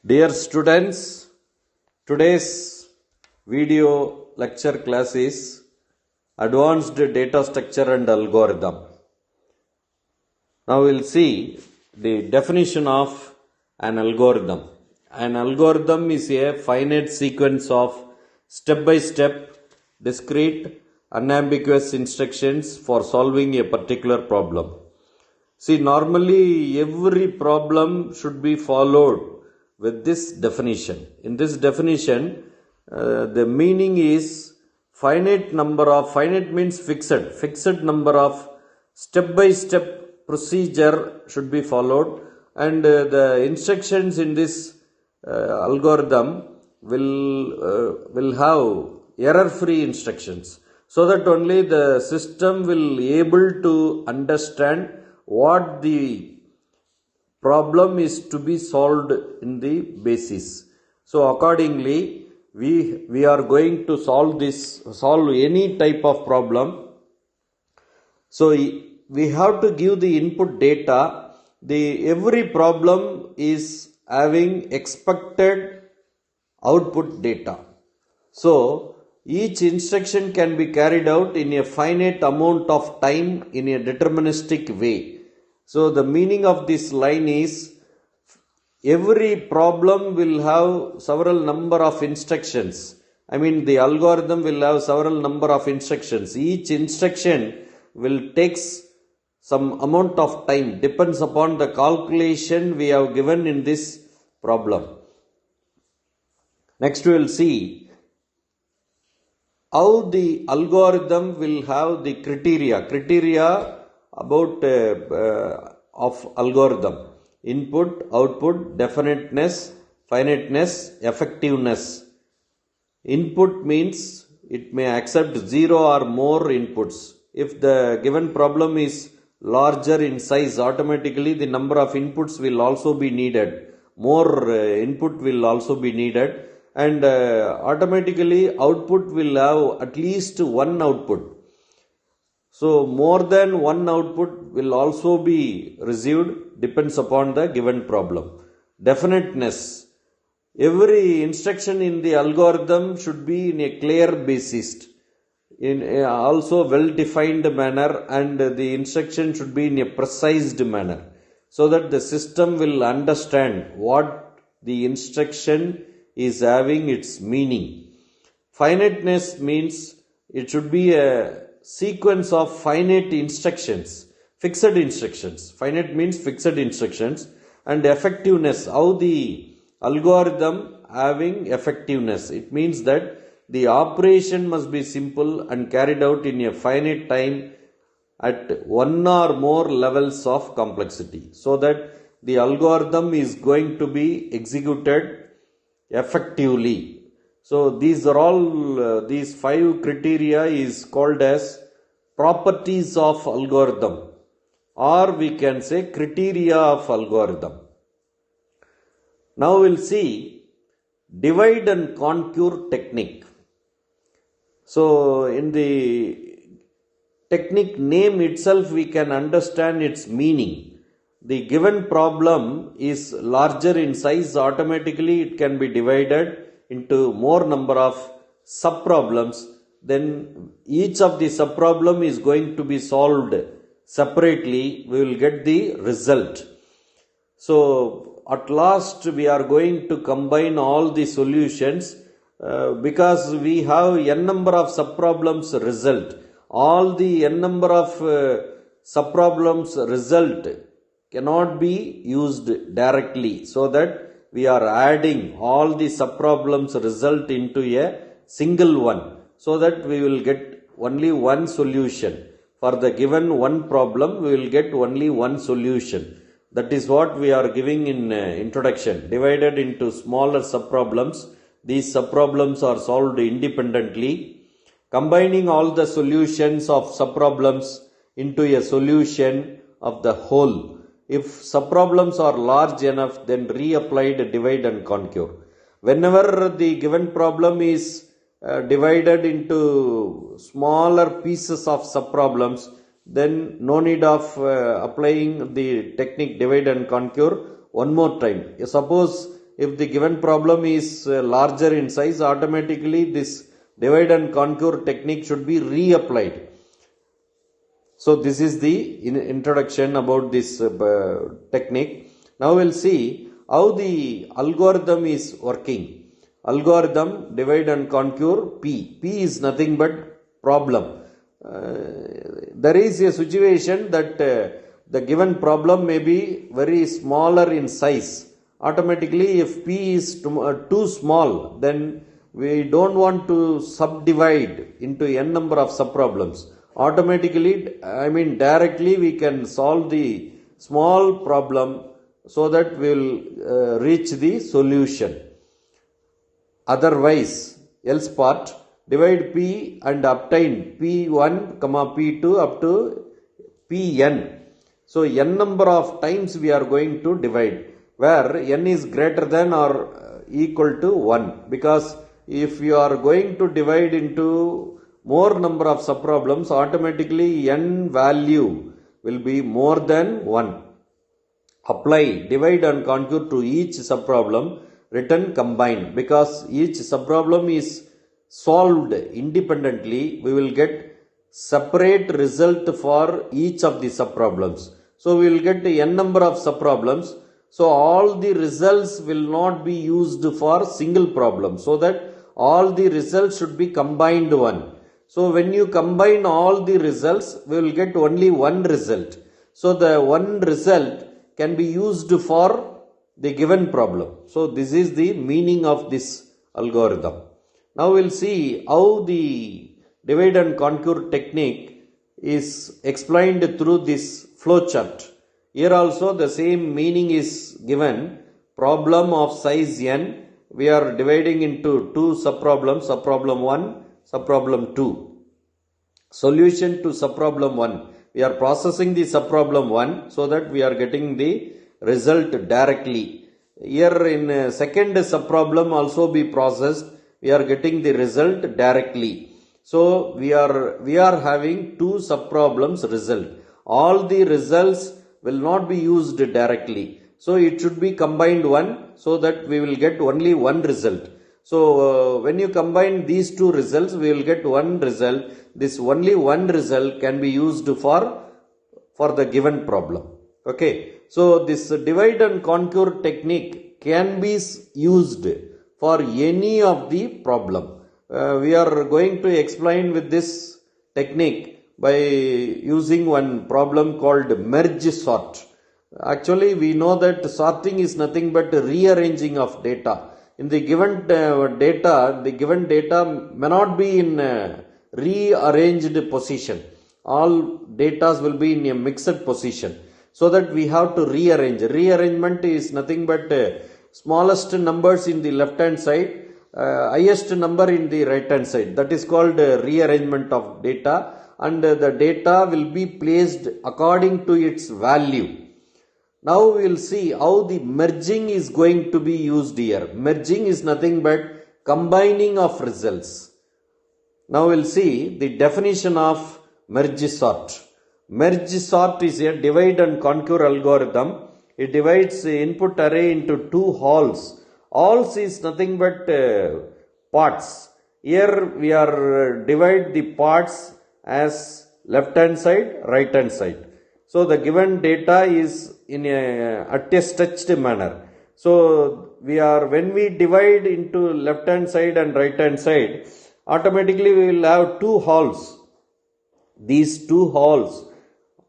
Dear students, today's video lecture class is Advanced Data Structure and Algorithm. Now we'll see the definition of an algorithm. An algorithm is a finite sequence of step-by-step, discrete, unambiguous instructions for solving a particular problem. See, normally every problem should be followed with this definition. In this definition, the meaning is finite means fixed number of step-by-step procedure should be followed, and the instructions in this algorithm will have error-free instructions, so that only the system will able to understand what the problem is to be solved in the basis. So accordingly, we are going to solve any type of problem. So we have to give the input data. Every problem is having expected output data. So each instruction can be carried out in a finite amount of time in a deterministic way. So the meaning of this line is every problem will have several number of instructions. The algorithm will have several number of instructions. Each instruction will take some amount of time, depends upon the calculation we have given in this problem. Next we will see how the algorithm will have the criteria about of algorithm: input, output, definiteness, finiteness, effectiveness. Input means it may accept 0 or more inputs. If the given problem is larger in size, automatically the number of inputs will also be needed. More input will also be needed, and automatically output will have at least one output. So more than one output will also be received, depends upon the given problem. Definiteness. Every instruction in the algorithm should be in a clear basis, in a also well-defined manner, and the instruction should be in a precise manner, so that the system will understand what the instruction is having its meaning. Finiteness means it should be a sequence of finite instructions, fixed instructions. Finite means fixed instructions. And effectiveness, how the algorithm having effectiveness. It means that the operation must be simple and carried out in a finite time at one or more levels of complexity, so that the algorithm is going to be executed effectively. So these are all, these 5 criteria is called as properties of algorithm, or we can say criteria of algorithm. Now we'll see divide and conquer technique. So in the technique name itself, we can understand its meaning. The given problem is larger in size, automatically it can be divided into more number of sub-problems. Then each of the sub-problem is going to be solved separately. We will get the result. So at last we are going to combine all the solutions because we have n number of sub-problems result. All the n number of sub-problems result cannot be used directly, so that we are adding all the sub-problems result into a single one, so that we will get only one solution. For the given one problem, we will get only one solution. That is what we are giving in introduction. Divided into smaller sub-problems. These sub-problems are solved independently. Combining all the solutions of sub-problems into a solution of the whole. If sub-problems are large enough, then reapplied divide and conquer. Whenever the given problem is divided into smaller pieces of sub-problems, then no need of applying the technique divide and conquer one more time. Suppose if the given problem is larger in size, automatically this divide and conquer technique should be reapplied. So this is the introduction about this technique. Now we'll see how the algorithm is working. Algorithm divide and conquer P. P is nothing but problem. There is a situation that the given problem may be very smaller in size. Automatically, if P is too small, then we don't want to subdivide into n number of subproblems. Automatically, directly we can solve the small problem so that we will reach the solution. Otherwise, else part, divide P and obtain P1, P2 up to Pn. So, n number of times we are going to divide, where n is greater than or equal to 1. Because if you are going to divide into more number of subproblems, automatically n value will be more than 1. Apply divide and conquer to each subproblem, written combined. Because each subproblem is solved independently, we will get separate result for each of the subproblems. So we will get n number of subproblems. So all the results will not be used for single problem, so that all the results should be combined one. So when you combine all the results, we will get only one result. So the one result can be used for the given problem. So this is the meaning of this algorithm. Now we'll see how the divide and conquer technique is explained through this flowchart. Here also the same meaning is given. Problem of size n, we are dividing into two subproblems, subproblem 1, subproblem 2. Solution to subproblem 1. We are processing the subproblem 1 so that we are getting the result directly. Here in second subproblem also be processed, we are getting the result directly. So we are having two subproblems result. All the results will not be used directly. So it should be combined one so that we will get only one result. So when you combine these two results, we will get one result. This only one result can be used for the given problem. Okay. So this divide and conquer technique can be used for any of the problem. We are going to explain with this technique by using one problem called merge sort. Actually, we know that sorting is nothing but rearranging of data. In the given data, the given data may not be in rearranged position. All data will be in a mixed position. So that we have to rearrange. Rearrangement is nothing but smallest numbers in the left hand side, highest number in the right hand side. That is called rearrangement of data. And the data will be placed according to its value. Now we will see how the merging is going to be used here. Merging is nothing but combining of results. Now we will see the definition of merge sort. Merge sort is a divide and conquer algorithm. It divides the input array into two halls. Halls is nothing but parts. Here we are divide the parts as left hand side, right hand side. So the given data is in a attached manner. So when we divide into left hand side and right hand side, automatically we will have two halls. These two halls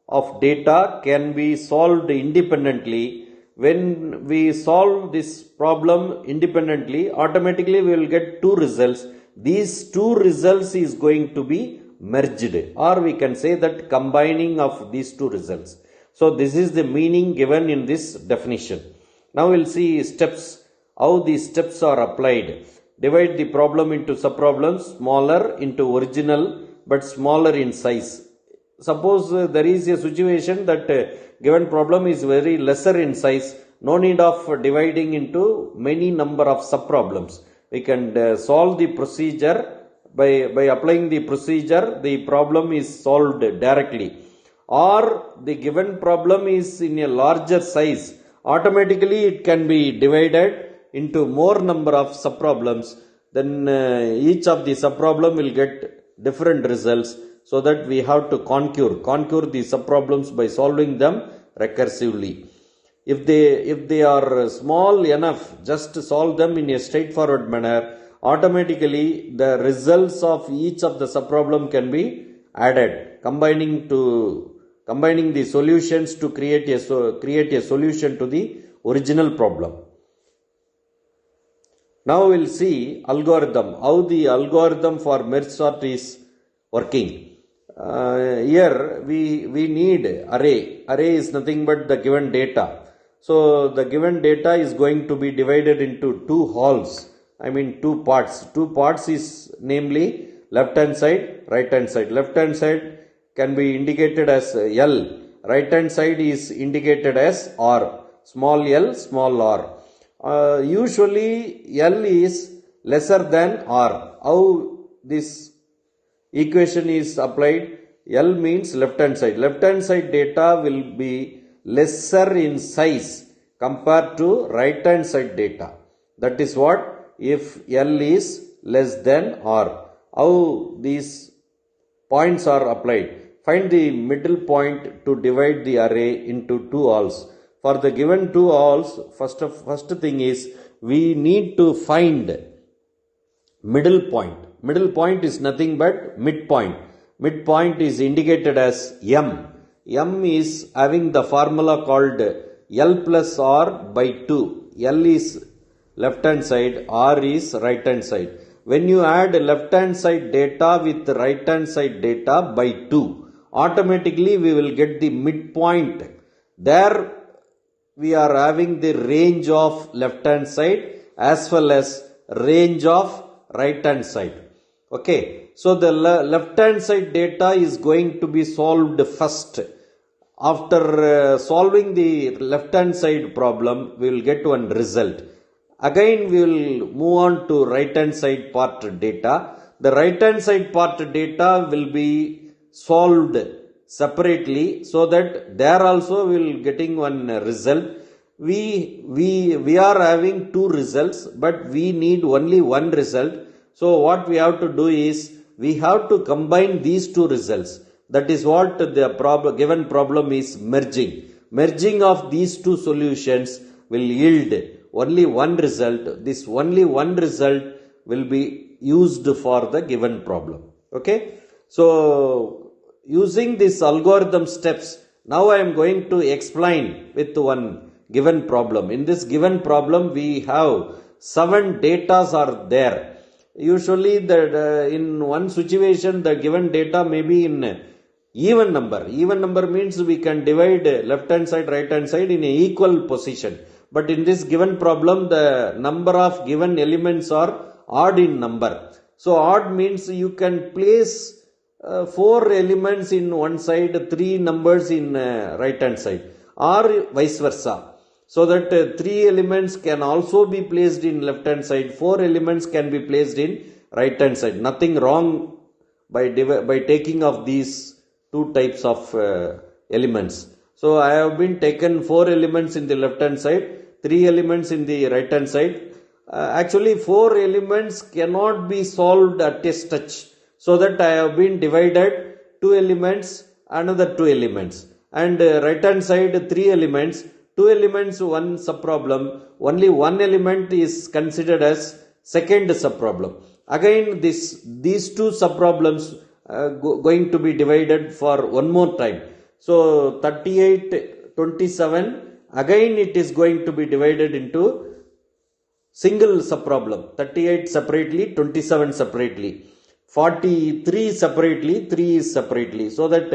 of data can be solved independently. When we solve this problem independently, automatically we will get two results. These two results is going to be merged, or we can say that combining of these two results. So this is the meaning given in this definition. Now we'll see steps, how these steps are applied. Divide the problem into subproblems, smaller into original but smaller in size. Suppose there is a situation that given problem is very lesser in size, no need of dividing into many number of subproblems. We can solve the procedure by applying the procedure, the problem is solved directly. Or the given problem is in a larger size, automatically it can be divided into more number of subproblems, then each of the subproblem will get different results, so that we have to conquer the subproblems by solving them recursively. If they are small enough, just solve them in a straightforward manner. Automatically, the results of each of the subproblem can be added, combining the solutions to create a solution to the original problem. Now we'll see algorithm, how the algorithm for merge sort is working. Here we need array. Array is nothing but the given data. So the given data is going to be divided into two halls. Two parts. Two parts is namely left hand side, right hand side. Left hand side can be indicated as L. Right hand side is indicated as R. Small l, small r. Usually L is lesser than R. How this equation is applied? L means left hand side. Left hand side data will be lesser in size compared to right hand side data. That is what if L is less than R. How these points are applied? Find the middle point to divide the array into two halls. For the given two halls, first thing is we need to find middle point. Middle point is nothing but midpoint. Midpoint is indicated as M. M is having the formula called L plus R by 2. L is left hand side, R is right hand side. When you add left hand side data with right hand side data by 2, automatically we will get the midpoint. There we are having the range of left hand side as well as range of right hand side. Okay, so the left hand side data is going to be solved first. After solving the left hand side problem, we will get one result. Again we will move on to right hand side part data. The right hand side part data will be solved separately, so that there also we will getting one result. We are having two results, but we need only one result. So what we have to do is we have to combine these two results. That is what the given problem is merging. Merging of these two solutions will yield only one result. This only one result will be used for the given problem. Okay. So using this algorithm steps, now I am going to explain with one given problem. In this given problem, we have 7 datas are there. Usually in one situation the given data may be in even number. Even number means we can divide left hand side, right hand side in a equal position. But in this given problem, the number of given elements are odd in number. So odd means you can place 4 elements in one side, 3 numbers in right hand side, or vice versa. So that 3 elements can also be placed in left hand side, 4 elements can be placed in right hand side. Nothing wrong by taking of these 2 types of elements. So I have been taken 4 elements in the left hand side, 3 elements in the right hand side. Actually 4 elements cannot be solved at a stretch. So that I have been divided 2 elements, another 2 elements, and right hand side 3 elements. 2 elements, 1 subproblem, only 1 element is considered as second subproblem. Again these 2 subproblems going to be divided for one more time. So 38, 27, again it is going to be divided into single subproblem. 38 separately, 27 separately, 43 separately, 3 is separately. So that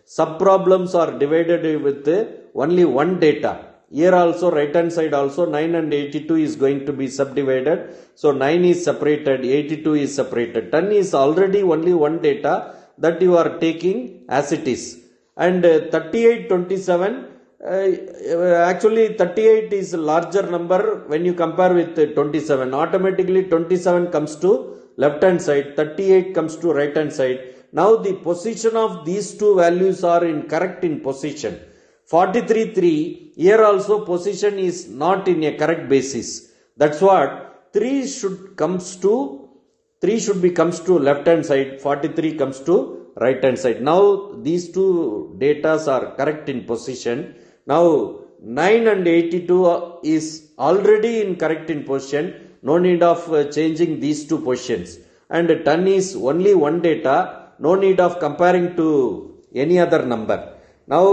subproblems are divided with only one data. Here also right hand side also 9 and 82 is going to be subdivided. So 9 is separated, 82 is separated. 10 is already only one data that you are taking as it is. And 38, 27, actually 38 is a larger number when you compare with 27. Automatically 27 comes to left hand side, 38 comes to right hand side. Now the position of these two values are correct in position. 43, 3, here also position is not in a correct basis. That's what 3 should be comes to left hand side, 43 comes to right hand side. Now these two datas are correct in position. Now 9 and 82 is already in correct in position. No need of changing these two positions. And 10 is only one data. No need of comparing to any other number. Now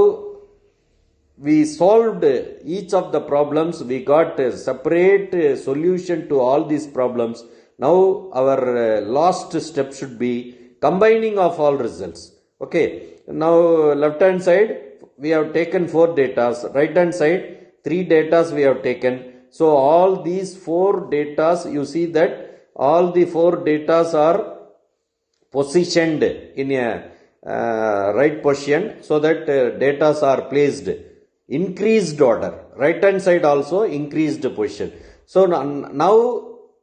we solved each of the problems. We got a separate solution to all these problems. Now our last step should be combining of all results. Okay. Now left hand side we have taken 4 datas. Right hand side 3 datas we have taken. So all these 4 datas, you see that all the 4 datas are positioned in a right position, so that datas are placed increased order. Right hand side also increased position. So now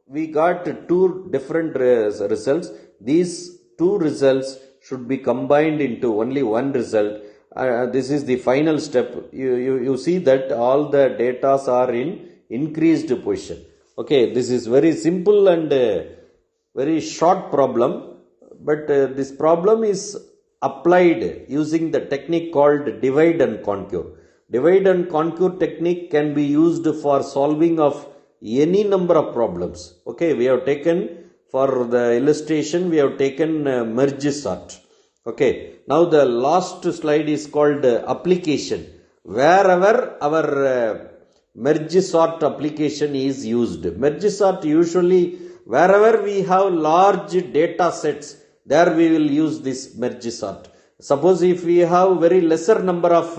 we got 2 different results. These 2 results should be combined into only one result. This is the final step. You see that all the datas are in increased position. Okay, this is very simple and very short problem, but this problem is applied using the technique called divide and conquer. Divide and conquer technique can be used for solving of any number of problems. Okay, we have taken, for the illustration, we have taken merge sort. Okay, now the last slide is called application. Wherever our merge sort application is used. Merge sort usually wherever we have large data sets, there we will use this merge sort. Suppose if we have very lesser number of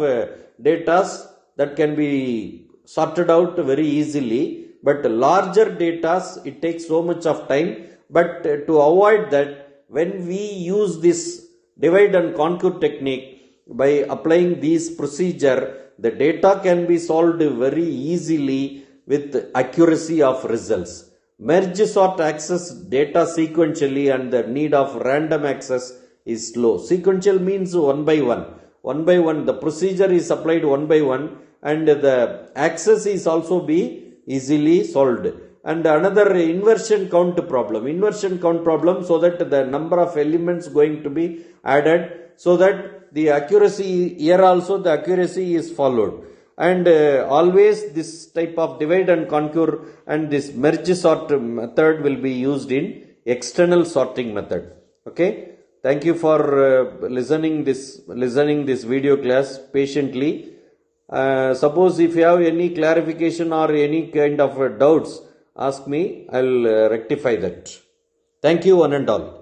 datas, that can be sorted out very easily, but larger datas, it takes so much of time. But to avoid that, when we use this divide and conquer technique, by applying this procedure, the data can be solved very easily with accuracy of results. Merge sort access data sequentially, and the need of random access is low. Sequential means one by one. One by one, the procedure is applied one by one, and the access is also be easily solved. And another inversion count problem. Inversion count problem, so that the number of elements going to be added, so that the accuracy, here also the accuracy is followed. And always this type of divide and conquer and this merge sort method will be used in external sorting method. Okay. Thank you for listening this video class patiently. Suppose if you have any clarification or any kind of doubts, ask me. I'll rectify that. Thank you one and all.